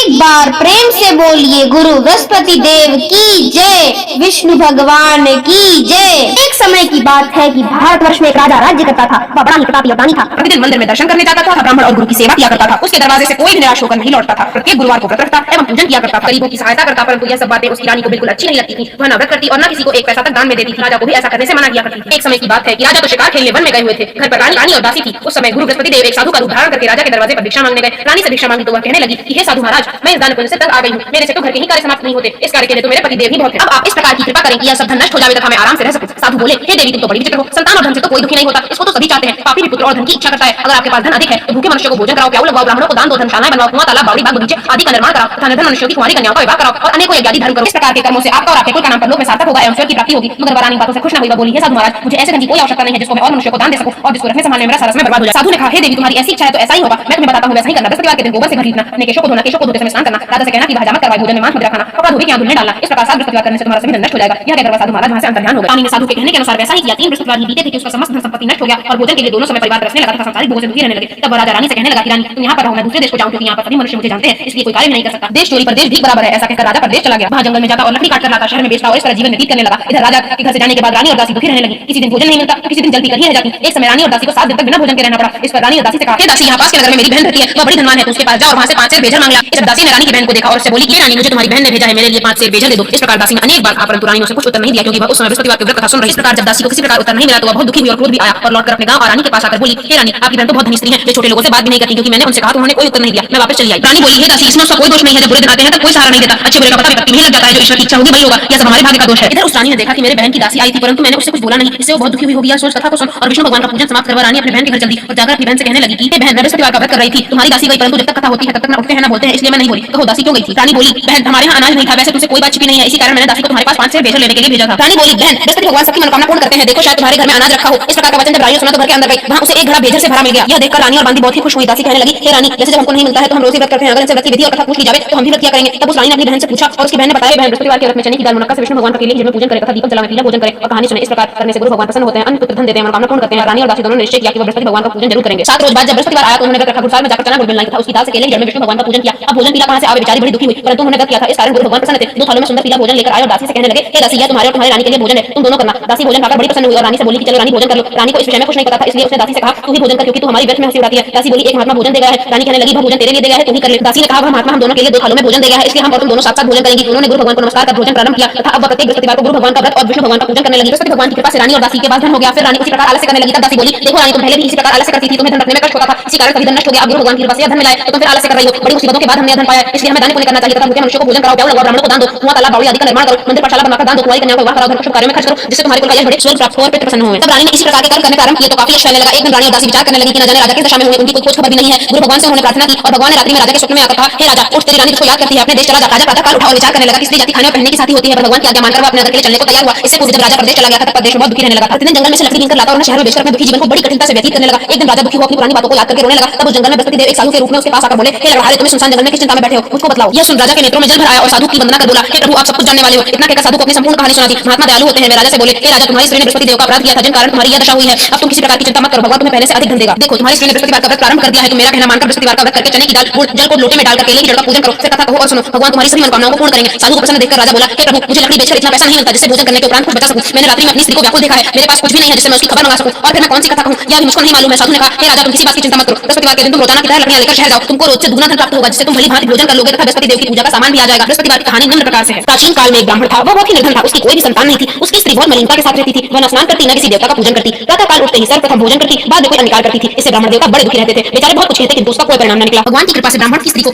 एक बार प्रेम से बोलिए गुरु बृहस्पति देव की जय, विष्णु भगवान की जय। एक समय की बात है कि भारतवर्ष में एक राजा राज्य करता था। वह बड़ा ही प्रतापी और दानी था। प्रतिदिन मंदिर में दर्शन करने जाता था, ब्राह्मण और गुरु की सेवा किया करता था। उसके दरवाजे से कोई भी निराश होकर नहीं लौटता था। प्रत्येक गुरुवार को व्रत रखता एवं पूजन किया करता, गरीबों की सहायता करता। परंतु यह सब बातें उसकी रानी को बिल्कुल अच्छी नहीं लगती थी। वह न व्रत करती और न किसी को एक पैसा तक दान में देती थी। राजा को भी ऐसा करने से मना किया करती थी। एक समय की बात है कि राजा तो शिकार खेलने वन में गए हुए थे। घर पर रानी और दासी थी। उस समय गुरु बृहस्पति देव एक साधु का रूप धारण करके राजा के दरवाजे पर भिक्षा मांगने गए। रानी से भिक्षा मांगी तो वह कहने लगी कि हे साधु महाराज, मैं इस दान पुण्य से तंग आ गई हूँ। मेरे से तो घर के ही कार्य समाप्त नहीं होते। इस कार्य के लिए तो मेरे पति देव ही बहुत है। अब आप इस प्रकार की कृपा करें कि यह सब धन नष्ट हो जाए तथा मैं आराम से रह सकूं। साधु बोले, हे देवी, तुम तो बड़ी विचित्र हो। संतान और धन से तो कोई दुखी नहीं होता, इसको तो सभी चाहते हैं। पापी भी पुत्र और धन की इच्छा करता है। अगर आपके पास धन अधिक है तो भूखे मनुष्य को भोजन कराओ, प्याऊ लगवाओ, ब्राह्मणों को दान दो, धर्मशालाएं बनवाओ, कुआं, तालाब, बावड़ी, बाग, बगीचे आदि का निर्माण कराओ तथा निर्धन मनुष्यों की कुंवारी कन्याओं का विवाह कराओ और अनेकों यज्ञादि धर्म करो। इस प्रकार के कर्मों से आपका और आपके कुल का नाम परलोक में सार्थक होगा एवं स्वर्ग की प्राप्ति होगी। मगर रानी बातों से खुश न हुई। बोली, हे साधु महाराज, मुझे ऐसे धन की कोई आवश्यकता नहीं है जिसको मैं और मनुष्यों को दान दे सकूं और जिसको रखने संभालने में मेरा सारा समय बर्बाद हो जाए। साधु ने कहा, हे देवी, तुम्हारी ऐसी इच्छा है तो ऐसा ही होगा। मैं तुम्हें बताता हूं, वैसा ही करना। बृहस्पतिवार के दिन गोबर से घर लीपना, अपने केशों को धोना, केशों को धोते समय स्नान करना, राजा से कहना कि वह हजामत करवाए, भोजन में मांस मदिरा खाना, कपड़ा धोबी के यहाँ धुलने डालना। इस प्रकार 7 बृहस्पतिवार करने से तुम्हारा सभी धन नष्ट हो जाएगा। यह कहकर साधु महाराज वहां से अंतर्ध्यान हो गए। रानी ने साधु के कहने के अनुसार वैसा ही किया। 3 बृहस्पतिवार ही बीते थे कि उसका समस्त धन संपत्ति नष्ट हो गया और भोजन के लिए दोनों समय परिवार तरसने लगा तथा संसारिक भोगों से दुखी रहने लगे। तब राजा रानी से कहने लगा कि रानी, तुम यहाँ पर रहो, मैं दूसरे देश को जाऊं, क्योंकि यहाँ पर सभी मनुष्य मुझे जानते हैं, इसलिए कोई कार्य नहीं कर सकता। देश चोरी पर देश भी बराबर है। ऐसा कहकर राजा परदेश चला गया। वहां जंगल में जाता और लकड़ी काटकर लाता, शहर में बेचता और इस तरह जीवन व्यतीत करने लगा। इधर राजा के घर से जाने के बाद रानी और दासी दुखी रहने लगी। किसी दिन भोजन नहीं मिलता तो किसी दिन जल्दी कर ही रह जाती। एक समय रानी और दासी को 7 दिन तक बिना भोजन के रहना पड़ा। इस पर रानी और दासी से कहा, हे दासी, यहाँ पास के नगर में मेरी बहन रहती है, वह बड़ी धनवान है, तो उसके पास जा और वहां से 5 सेर बेजर मांग ला। इस दासी ने रानी की बहन को देखा और उससे बोली, हे रानी, मुझे तुम्हारी बहन ने भेजा है, मेरे लिए 5 सेर बेजर दे दो। इस प्रकार दासी ने अनेक बार कहा, परंतु रानी ने उसे कुछ उत्तर नहीं दिया, क्योंकि वह उस समय बृहस्पतिवार के व्रत कथा सुन रही। इस प्रकार जब दासी को किसी प्रकार उत्तर नहीं मिला तो वह बहुत दुखी हुई और क्रोध भी आया और लौटकर अपने गांव और रानी के पास आकर बोली, हे रानी, आपकी बहन तो बहुत धनी स्त्री है, वे छोटे लोगों से बात भी नहीं करती, क्योंकि मैंने उनसे कहा तो उन्होंने कोई उत्तर नहीं दिया, मैं वापस चली आई। रानी बोली, हे दासी, इसमें उसका कोई दोष नहीं है, जब बुरे दिन आते हैं तब कोई सहारा नहीं देता, अच्छे बुरे का पता विपत्ति में लग जाता है, जो ईश्वर की इच्छा होगी वही होगा, यह सब हमारे भाग्य का दोष है। इधर उस रानी ने देखा कि मेरे बहन की दासी आई थी, परंतु मैंने उससे कुछ बोला नहीं। इससे वो बहुत दुखी हुई होगी। यह सोच कथा को सुन और विष्णु भगवान का पूजन समाप्त करवा रानी अपने बहन के घर चल दी और जाकर अपनी बहन से कहने लगी कि हे बहन, मैं बृहस्पतिवार का व्रत कर रही थी, तुम्हारी दासी गई, परंतु जब तक कथा होती है तब तक ना उठते हैं ना बोलते हैं, इसलिए मैं नहीं बोली। कहो दासी क्यों गई थी? रानी बोली, बहन, हमारे यहाँ अनाज नहीं था, वैसे तुमसे कोई बात छिपी नहीं है, इसी कारण मैंने दासी को तुम्हारे पास 5 सेर बेजर लेने के लिए भेजा था। रानी बोली, बहन, बृहस्पति भगवान सबकी मनोकामना पूर्ण करते हैं, देखो शायद तुम्हारे घर में अनाज रखा हो। इस प्रकार का वचन जब रानी ने सुना तो घर के अंदर गई, वहां उसे एक घड़ा बेजर से भरा मिल गया। यह देखकर रानी और बांदी बहुत ही खुश हुई। दासी कहने लगी, हे रानी, जैसे जब हमको नहीं मिलता है तो हम रोज ही व्रत करते हैं, अगर इनसे व्रत की विधि और कथा पूछ ली जाए तो हम भी व्रत किया करेंगे। तब उस रानी ने अपनी बहन से पूछा और उसकी बहन ने बताया, बहन, बृहस्पतिवार के व्रत में चने की दाल मुनक्का से विष्णु भगवान का केले में पूजन करे तथा दीपक जलावे, पीला भोजन करे और कहानी सुने। इस प्रकार करने से गुरु भगवान प्रसन्न होते हैं, अन्न पुत्र धन देते हैं, मनोकामना पूर्ण करते हैं। रानी और दासी दोनों ने निश्चय किया कि वह बृहस्पति भगवान का पूजन जरूर करेंगे। 7 रोज बाद जब बृहस्पतिवार आया तो उन्होंने व्रत रखा। गुरुसाल में जाकर चना गुड़ मिलाई था, उसकी दाल से केले जड़ में विष्णु भगवान का पूजन किया। अब भोजन पीला कहां से आवे, बेचारी बड़ी दुखी हुई, परंतु उन्होंने व्रत किया था, इस कारण गुरु भगवान प्रसन्न थे। 2 थालों में सुंदर पीला भोजन लेकर आए और दासी से कहने लगे, हे दासी, यह तुम्हारे और तुम्हारी रानी के लिए भोजन है, तुम दोनों करना। दासी भोजन खाकर बड़ी प्रसन्न हुई और रानी से बोली कि चलो रानी भोजन कर लो। रानी को इस विषय में कुछ नहीं पता था, इसलिए उसने दासी से कहा, तू ही भोजन कर, क्योंकि तू हमारी व्रत में हंसी उड़ाती है। दासी बोली, एक महात्मा भोजन दे गया है। रानी कहने लगी, वह भोजन तेरे लिए दे गया है, तू ही कर ले। दासी ने कहा, वह महात्मा हम दोनों के लिए 2 थालों में भोजन दे गया है, इसलिए हम और तुम दोनों साथ साथ भोजन करेंगे। उन्होंने गुरु भगवान को नमस्कार कर भोजन प्रारंभ किया तथा अब वह प्रत्येक बृहस्पतिवार को गुरु भगवान का व्रत और विष्णु भगवान का पूजन करने लगी। बृहस्पति भगवान की कृपा से रानी और दासी के पास धन हो गया। फिर रानी उसी प्रकार आलस्य करने लगी। तब दासी बोली, देखो रानी, तुम पहले भी इसी प्रकार आलस्य करती थी, तुम्हें धन रखने में कष्ट होता था, इसी कारण कभी धन नष्ट हो गया। अब गुरु भगवान की कृपा से यह धन मिला है तो तुम फिर आलस्य कर रही हो। बड़ी मुसीबतों के बाद हमने यह धन पाया, इसलिए हमें दान पुण्य करना चाहिए तथा भूखे मनुष्यों को भोजन कराओ, प्याऊ लगवाओ, ब्राह्मणों को दान दो, कुआं, तालाब, बावड़ी आदि का निर्माण करो, मंदिर पाठशाला बनाकर दान दो, कुंवारी कन्याओं का विवाह कराओ, धन को शुभ कार्यों में खर्च करो, जिससे तुम्हारे कुल का यश बढ़े, स्वर्ग प्राप्त हो और पितृ प्रसन्न हों। तब रानी ने इसी प्रकार के कर्म करने प्रारंभ किए तो काफी यश फैलने लगा। एक दिन रानी और दासी विचार करने लगी कि न जाने राजा किस दशा में हुए, उनकी कोई खोज खबर भी नहीं है। गुरु भगवान से उन्होंने प्रार्थना की और भगवान ने रात्रि में राजा के स्वप्न में आकर कहा, हे राजा, उठ, तेरी रानी तुझको याद करती है, अपने देश चला जा। राजा प्रातः काल उठा और विचार करने लगा कि स्त्री जाति खाने और पहनने की साथी होती है, पर भगवान की आज्ञा मानकर वह अपने नगर के लिए चलने को तैयार हुआ। इससे पूर्व जब राजा प्रदेश चला गया था तब प्रदेश में बहुत दुखी रहने लगा। प्रतिदिन जंगल में से लकड़ी बीनकर लाता और शहर में बेचकर अपने दुखी जीवन को बड़ी कठिनता से व्यतीत करने लगा। एक दिन राजा दुखी हुआ, अपनी पुरानी बातों को याद करके रोने लगा। तब उस जंगल में बृहस्पति देव एक साधु के रूप में उसके पास आकर बोले, हे लड़हारे, तुम सुनसान जंगल में किस चिंता में बैठे हो, मुझको बतलाओ। यह सुन राजा के नेत्रों में जल भर आया और साधु की वंदना कर बोला, हे प्रभु, आप सब कुछ जानने वाले हो। इतना कहकर साधु को अपनी संपूर्ण कहानी सुना दी। महात्मा दयालु होते हैं। वे राजा से बोले, हे राजा, तुम्हारी स्त्री ने बृहस्पति देव का अपराध किया था, जिन कारण तुम्हारी यह दशा हुई है। अब तुम किसी प्रकार की चिंता मत करो, भगवान तुम्हें पहले से अधिक धन देगा। देखो, तुम्हारी स्त्री ने बृहस्पतिवार का व्रत प्रारंभ कर दिया है, तो मेरा कहना मानकर बृहस्पतिवार का व्रत करके चने की दाल, गुड़, जल को लोटे में डालकर केले की जड़ का पूजन करो। फिर कथा कहो और सुनो, भगवान तुम्हारी सभी मनोकामनाओं को पूर्ण करेंगे। साधु को प्रसन्न देखकर राजा बोला, हे प्रभु, मुझे लकड़ी बेचकर इतना पैसा नहीं मिलता जिससे भोजन करने के उपरांत कुछ बचा सकूं। मैंने रात्रि में अपनी स्त्री को व्याकुल देखा है, मेरे पास कुछ भी नहीं है जिससे मैं उसकी खबर मंगा सकूं, और फिर मैं कौन सी कथा कहूं यह भी मुझको नहीं मालूम है। साधु ने कहा, हे राजा, तुम किसी बात की चिंता मत करो, बृहस्पतिवार के दिन तुम रोजाना की तरह लकड़ियां लेकर शहर जाओ, तुमको रोज से दुगना धन प्राप्त होगा, जिससे तुम भली भांति भोजन कर लोगे तथा बृहस्पति देव की पूजा का सामान भी आ जाएगा। बृहस्पतिवार की कहानी निम्न प्रकार से है। प्राचीन काल में एक ब्राह्मण था, वह बहुत ही निर्धन था, उसकी कोई भी संतान नहीं थी। उसकी स्त्री बहुत मलिनता के साथ रहती थी, वह न स्नान करती न किसी देवता का पूजन करती, प्रातः काल उठते ही सर्वप्रथम भोजन करती, बाद में कोई अन्य कार्य करती थी। इससे ब्राह्मण देवता बड़े दुखी रहते थे, बेचारे बहुत कुछ कहते किंतु उसका कोई परिणाम न निकला। भगवान की कृपा से ब्राह्मण की स्त्री को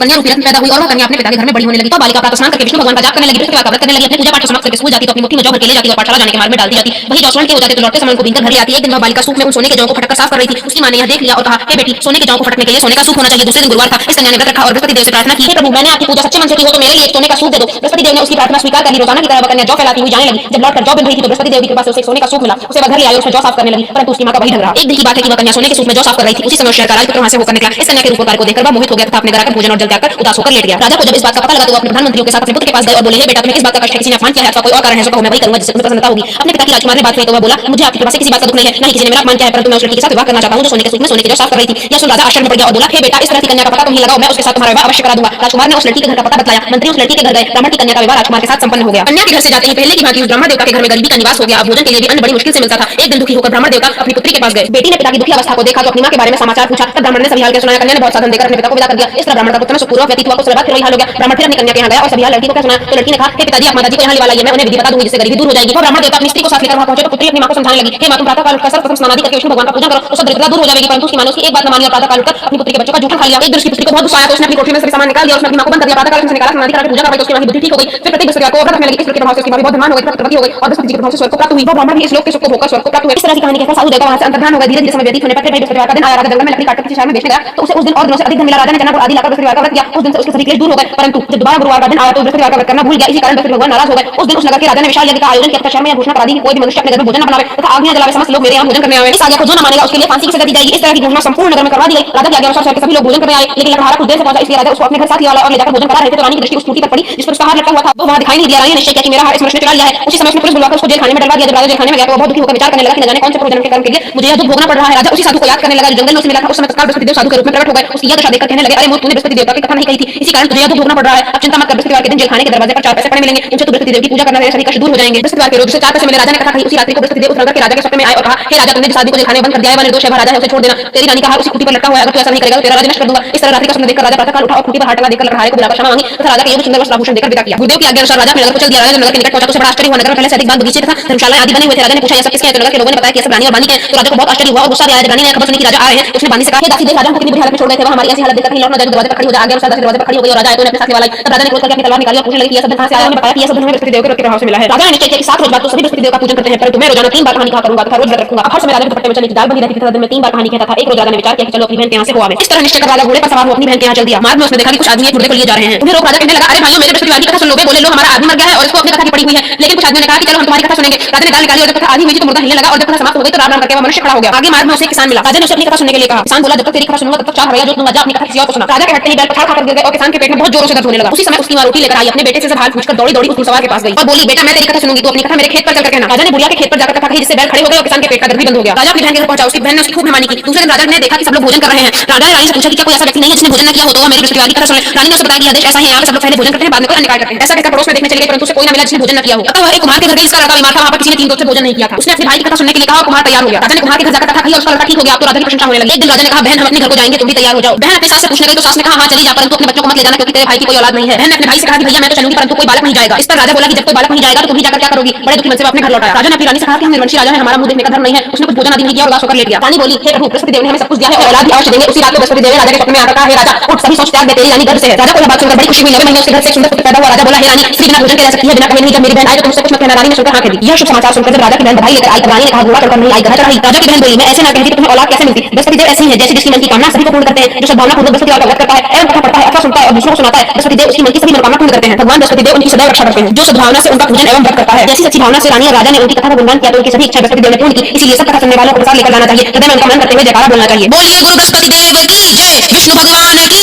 कन्या रूपी रत्न पैदा हुई और वह कन्या अपने पिता के घर में बड़ी होने लगी। तो बालिका प्रातः स्नान करके विष्णु भगवान का जाप करने लगी, बृहस्पतिवार का व्रत करने लगी, अपने पूजा पाठ को समाप्त करके स्कूल जाती तो अपनी मुट्ठी में जौ भर के ले जाती और पाठशाला जाने के मार्ग में डाल दी जाती। वही जौ स्वर्ण के हो जाते तो लौटते समय उनको बीनकर घर ले आती। एक दिन वह बालिका सूप में उन सोने के जौ को फटकर साफ कर रही थी। उसकी मां ने यह देख लिया और कहा, हे बेटी, सोने के जौ को फटकने के लिए सोने का सूप होना चाहिए। दूसरे दिन गुरुवार था। इस कन्या ने व्रत रखा और बृहस्पति देव से प्रार्थना की, हे प्रभु, मैंने आपकी पूजा सच्चे मन से की हो तो मेरे लिए एक सोने का सूप दे दो। बृहस्पति देव ने उसकी प्रार्थना स्वीकार कर ली। रोजाना की तरह वह कन्या जौ फैलाती हुई जाने लगी। जब लौटकर जौ बिन रही थी तो बृहस्पति देव की कृपा से उसे सोने का सूप मिला। उसे वह घर ले आई और उसमें जौ साफ करने लगी, परंतु उसकी मां का वही ढंग रहा। एक दिन की बात है कि वह कन्या सोने के सूप में जौ साफ कर रही थी। उसी समय शहर का राजपुत्र वहां से होकर निकला। इस कन्या के रूपोत्कार को देखकर वह मोहित हो गया तथा अपने घर आकर भोजन और जल त्याग कर उदास होकर लेट गया। राजा को जब इस बात का पता लगा तो वह अपने प्रधानमंत्रियों के साथ अपने पुत्र के पास गए और बोले, हे बेटा, तुम्हें किस बात का कष्ट है, किसी ने अपमान किया है अथवा कोई और कारण है, तो मैं वही करूंगा जिससे तुम्हें प्रसन्नता होगी। अपने पिता की राजकुमार ने बात कही तो वह बोला, मुझे आपकी कृपा से किसी बात का दुख नहीं है, न ही किसी ने मेरा अपमान किया है, परंतु मैं उस लड़की के साथ विवाह करना चाहता हूं जो सोने के सूप में सोने की जौ साफ कर रही थी। यह सुन राजा आश्चर्य में पड़ गया और बोला, हे बेटा, इस तरह की कन्या का पता तुम ही लगाओ, मैं उसके साथ तुम्हारा विवाह अवश्य करा दूंगा। दूंगा। राजकुमार ने उस लड़की के घर का पता बतलाया। मंत्री उस लड़की के घर गए। ब्राह्मण की कन्या का विवाह राजकुमार के साथ संपन्न हो गया। कन्या के घर से जाते ही पहले की भांति उस ब्राह्मण देवता के घर में गरीबी का निवास हो गया। अब भोजन के लिए भी अन्न बड़ी मुश्किल से मिलता था। एक दिन दुखी होकर ब्राह्मण देवता अपनी पुत्री के पास गए। बेटी ने पिता की दुखी अवस्था को देखा तो अपनी मां के बारे में समाचार पूछा। तब ब्राह्मण ने सभी हाल के सुनाया। कन्या ने बहुत साधन देकर अपने पिता को विदा कर दिया। इस तरह ब्राह्मण का पुत्र सुखपूर्वक व्यतीत हुआ। कुछ समय बाद फिर वही हाल हो गया। ब्राह्मण फिर अपनी कन्या के यहाँ गया और सभी हाल लड़की को क्या सुनाया। तो लड़की ने कहा, हे पिताजी, आप माताजी को यहाँ लिवा लाइए, मैं उन्हें विधि बता दूंगी, जिससे गरीबी दूर हो जाएगी। ब्राह्मण देवता अपनी स्त्री को साथ लेकर वहां पहुंचे तो पुत्री अपनी मां को समझाने लगी, हे मां, तुम प्रातः काल उठकर सर्वप्रथम स्नान आदि करके विष्णु भगवान का पूजन करो, तो सब दरिद्रता दूर हो जाएगी। परंतु उसकी मां ने उसकी एक बात न मानी और प्रातः काल उठकर अपनी पुत्री के बच्चों का जूठन खा लिया। एक दिन उसकी पुत्री को बहुत गुस्सा आया तो उसने अपनी कोठरी में से सामान निकाल दिया और उसने अपनी मां को बंद कर दिया। प्रातः काल से निकाला, स्नान आदि करके पूजा करके उसकी मां की बुद्धि ठीक हो गई। फिर प्रत्येक बृहस्पतिवार को व्रत रखने लगी। इस प्रभाव से उसकी मां भी बहुत धनवान हो गई, पुत्रवती हो गई और बृहस्पति जी के प्रभाव से स्वर्ग को प्राप्त हुई। वो ब्राह्मण भी इस लोक के सुख को भोगकर स्वर्ग को प्राप्त हुए। इस तरह की कहानी कहकर साधु देवता वहां से अंतर्धान हो गए। धीरे धीरे समय व्यतीत होने पर फिर बृहस्पतिवार का दिन आया। राजा जंगल में लकड़ी काटकर किसी शहर में बेचने गया तो उसे उस दिन और दिनों से अधिक धन मिला। राजा ने चना आदि लाकर बृहस्पतिवार का व्रत किया। उस दिन से उसके सभी क्लेश दूर हो गए। परंतु जब दोबारा गुरुवार का दिन आया तो बृहस्पतिवार का व्रत करना भूल गया। इसी कारण बृहस्पति भगवान नाराज हो गए। उस दिन उस नगर के राजा ने विशाल यज्ञ का आयोजन किया तथा शहर में यह घोषणा करा दी कि कोई भी मनुष्य अपने घर में भोजन न बनावे तथा आग जलावे, समस्त लोग मेरे यहाँ भोजन करने आवे। इस आज्ञा को जो न मानेगा उसके लिए फांसी की सजा दी जाएगी। इस तरह की घोषणा संपूर्ण नगर में करवा दी गई। राजा की आज्ञा अनुसार शहर के सभी लोग भोजन करने आए, लेकिन लकड़हारा कुछ देर से पहुंचा, इसलिए राजा उसको अपने घर साथ लिया और ले जाकर भोजन करा रहे थे तो रानी की दृष्टि उस खूंटी पर पड़ी जिस पर उसका हार लटका हुआ था। वो वहां दिखाई नहीं दिया। रानी ने निश्चय किया कि मेरा हार इस मनुष्य ने चुरा लिया है। उसी समय उसने पुलिस बुलवाकर उसको जेल खाने में डलवा दिया। जब राजा जेल खाने में गया तो बहुत दुखी होकर विचार करने लगा कि न जाने कौन से पूर्व जन्म के कर्म के लिए मुझे यह दुख भोगना पड़ रहा है। राजा उसी साधु को याद करने लगा जो जंगल में उसे मिला था। उस समय तत्काल बृहस्पति देव साधु के रूप में प्रकट हो गए। उसकी यह दशा देखकर कहने लगे, अरे मोर, तूने बृहस्पति देवता की कथा नहीं कही थी, इसी कारण तुझे यह दुख भोगना पड़ रहा है। अब चिंता मत कर, बृहस्पतिवार के दिन जेल खाने के दरवाजे पर 4 पैसे पड़े मिलेंगे, उनसे तू बृहस्पति देव की पूजा करना, तेरे सभी कष्ट दूर हो जाएंगे। बृहस्पतिवार के रोज उसे 4 पैसे मिले। राजा ने कथा कही। उसी रात्रि को बृहस्पति देव उस नगर के राजा के स्वप्न में आए और कहा, हे राजा, तुमने जिस आदमी को जेल खाने में बंद कर दिया है वह निर्दोष है, वह राजा है, उसे छोड़ देना। तेरी रानी का हार उसी खूंटी पर लटका हुआ है, अगर तू ऐसा नहीं करेगा तो तेरा राज्य नष्ट कर दूंगा। इस तरह रात्रि का स्वप्न देखकर राजा प्रातःकाल उठा और खूंटी पर हार टंगा देखकर लकड़हारे को बुलाकर क्षमा मांगी तथा राजा के योग्य सुंदर वस्त्र आभूषण देकर विदा किया। गुरुदेव की आज्ञा अनुसार राजा अपने नगर को चल दिया। राजा नगर के निकट पहुंचा तो उसे बड़ा आश्चर्य हुआ। नगर में पहले से अधिक बाग बगीचे तथा धर्मशालाएं आदि बने हुए थे। राजा ने पूछा, यह सब किसके हैं? तो नगर के लोगों ने बताया कि यह सब रानी और बानी के हैं। तो राजा को बहुत आश्चर्य हुआ और गुस्सा भी आया। जब रानी ने खबर सुनी कि राजा आ रहे हैं तो उसने बानी से कहा, हे दासी देख, राजा हमको कितनी बुरी हालत में छोड़ गए थे, वह हमारी ऐसी हालत देखकर कहीं लौट न जाए, दरवाजे पर खड़ी हो जा। आज्ञा अनुसार दासी दरवाजे पर खड़ी हो गई और राजा आए तो उन्हें अपने साथ लिवा लाई। तब राजा ने क्रोध करके अपनी तलवार निकाली और पूछने लगी कि यह सब धन कहां से आया। उन्होंने बताया कि यह सब धन हमें बृहस्पति देव के प्रभाव से मिला है। राजा ने निश्चय किया कि 7 रोज बाद तो सभी बृहस्पति देव का पूजन करते हैं, परंतु मैं रोजाना 3 बार कहानी कहा करूंगा तथा रोज व्रत रखूंगा। हर समय राजा के दुपट्टे में चने की दाल बनी रहती थी तथा दिन में 3 बार कहानी कहता था। एक रोज राजा ने विचार किया कि चलो अपनी बहन के यहाँ से हो आवे। इस तरह निश्चय कर राजा घोड़े पर सवार हो अपनी बहन के यहाँ चल दिया। मार्ग में उसने देखा कि कुछ आदमी एक मुर्दे को लिए जा रहे हैं। उन्हें रोक राजा कहने लगा, अरे भाइयों, मेरे बृहस्पतिवार की कथा सुन लो। वे बोले, लो, हमारा आदमी मर गया है और इसको अपनी कथा की पड़ी हुई है। लेकिन कुछ आदमियों ने कहा कि चलो हम तुम्हारी कथा सुनेंगे। राजा ने दाल निकाली और जब कथा आधी हुई तो मुर्दा हिलने लगा और जब कथा समाप्त हो गई तो राम राम करके वह मनुष्य खड़ा हो गया। आगे मार्ग में उसे किसान मिला। राजा ने उसे अपनी कथा सुनने के लिए कहा। किसान बोला, जब तक तेरी कथा सुनूंगा तब तक 4 हवैया जोत दूंगा, जा अपनी कथा किसी और को सुना। राजा के हटते ही बैल पछाड़ खाकर गिर गए और किसान के पेट में बहुत जोरों से दर्द होने लगा। उसी समय उसकी मां रोटी लेकर आई, अपने बेटे से सब हाल पूछकर दौड़ी दौड़ी उस घुड़सवार के पास गई और बोली, बेटा, मैं तेरी कथा सुनूंगी, तू अपनी कथा मेरे खेत पर चलकर कहना। राजा ने बुढ़िया के खेत पर जाकर कथा कही, जिससे बैल खड़े हो गए और किसान के पेट का दर्द भी बंद हो गया। राजा अपनी बहन के घर पहुंचा। उसकी बहन ने उसकी खूब मेहमानी की। दूसरे दिन राजा ने देखा कि सब लोग भोजन कर रहे हैं। राजा ने रानी से पूछा कि क्या कोई ऐसा व्यक्ति नहीं है जिसने भोजन न किया हो तो वह मेरी बृहस्पतिवार की कथा सुने। रानी ने उसे बताया कि आदेश ऐसा है, यहाँ पे सब लोग पहले भोजन करते हैं, बाद में कोई अन्य कार्य करते हैं। ऐसा कहकर पड़ोस में देखने चले गए, परंतु उसे कोई न मिला जिसने भोजन न किया हो। अतः वह एक कुम्हार के घर गई, जिसका लड़का बीमार था। वहां पर किसी ने 3 रोज से भोजन नहीं किया था। उसने अपने भाई की कथा सुनने के लिए कहा और कुम्हार तैयार हो गया। राजा ने कुम्हार के घर जाकर कथा कही और उसका लड़का ठीक हो गया। अब तो राजा की प्रशंसा होने लगी। एक दिन राजा ने कहा, बहन, हम अपने घर को जाएंगे, तुम भी तैयार हो जाओ। बहन अपनी सास से पूछने गई तो सास ने कहा, हाँ चली जा, परंतु अपने बच्चों को मत ले जाना क्योंकि तेरे भाई की कोई औलाद नहीं है। बहन ने अपने भाई से कहा कि भैया मैं तो चलूंगी परंतु कोई बालक नहीं जाएगा। इस पर राजा बोला कि जब कोई बालक नहीं जाएगा तो तुम ही जाकर क्या करोगी। बड़े दुखी मन से अपने घर लौट आया। राजा ने अपनी रानी से कहा कि हम निर्वंशी राजा है, हमारा मुंह देखने का धर्म नहीं है। उसने कुछ भोजन आदि नहीं किया और उदास होकर लेट गया। रानी बोली, हे प्रभु, बृहस्पति देव ने हमें सब कुछ दिया है और औलाद भी अवश्य देंगे। उसी रात को बृहस्पति देव ने राजा के स्वप्न में आकर कहा, हे राजा, उठ, सभी सोच त्याग दे, तेरी रानी गर्भ से है। राजा को यह बात सुनकर बड़ी खुशी हुई। 9 महीने उसके घर से एक सुंदर पुत्र पैदा हुआ। राजा बोला, हे रानी, स्त्री बिना भोजन के रह सकती है, बिना कहे नहीं। जब मेरी बहन आई तो तुमसे कुछ मत कहना। रानी ने सुनकर हाँ कह दी। यह शुभ समाचार सुनकर जब राजा की बहन बधाई लेकर आई तब रानी ने कहा, घोड़ा चढ़कर नहीं आई, गधा चढ़ाई। राजा की बहन बोली, मैं ऐसे ना कहती तो तुम्हें औलाद कैसे मिलती। बृहस्पति देव ऐसे ही है, जैसे जिसकी मन की कामना सभी को पूर्ण करते हैं। जो सद्भावना पूर्वक बृहस्पतिवार का व्रत करता है एवं कथा पढ़ता है अथवा सुनता है और दूसरों को सुनाता है, बृहस्पति देव उसकी मन की सभी मनोकामना पूर्ण करते हैं। भगवान बृहस्पति देव उनकी सदैव रक्षा करते हैं। जो सद्भावना से उनका पूजन एवं व्रत करता है। जैसी सच्ची भावना से रानी और राजा ने उनकी कथा का गुणगान किया तो उनकी सभी इच्छा बृहस्पति देव ने पूर्ण की। इसीलिए सब कथा सुनने वालों को प्रसाद लेकर जाना चाहिए। हृदय में उनका मन करते हुए जयकारा बोलना चाहिए। बोलिए गुरु बृहस्पति देव की जय, विष्णु भगवान की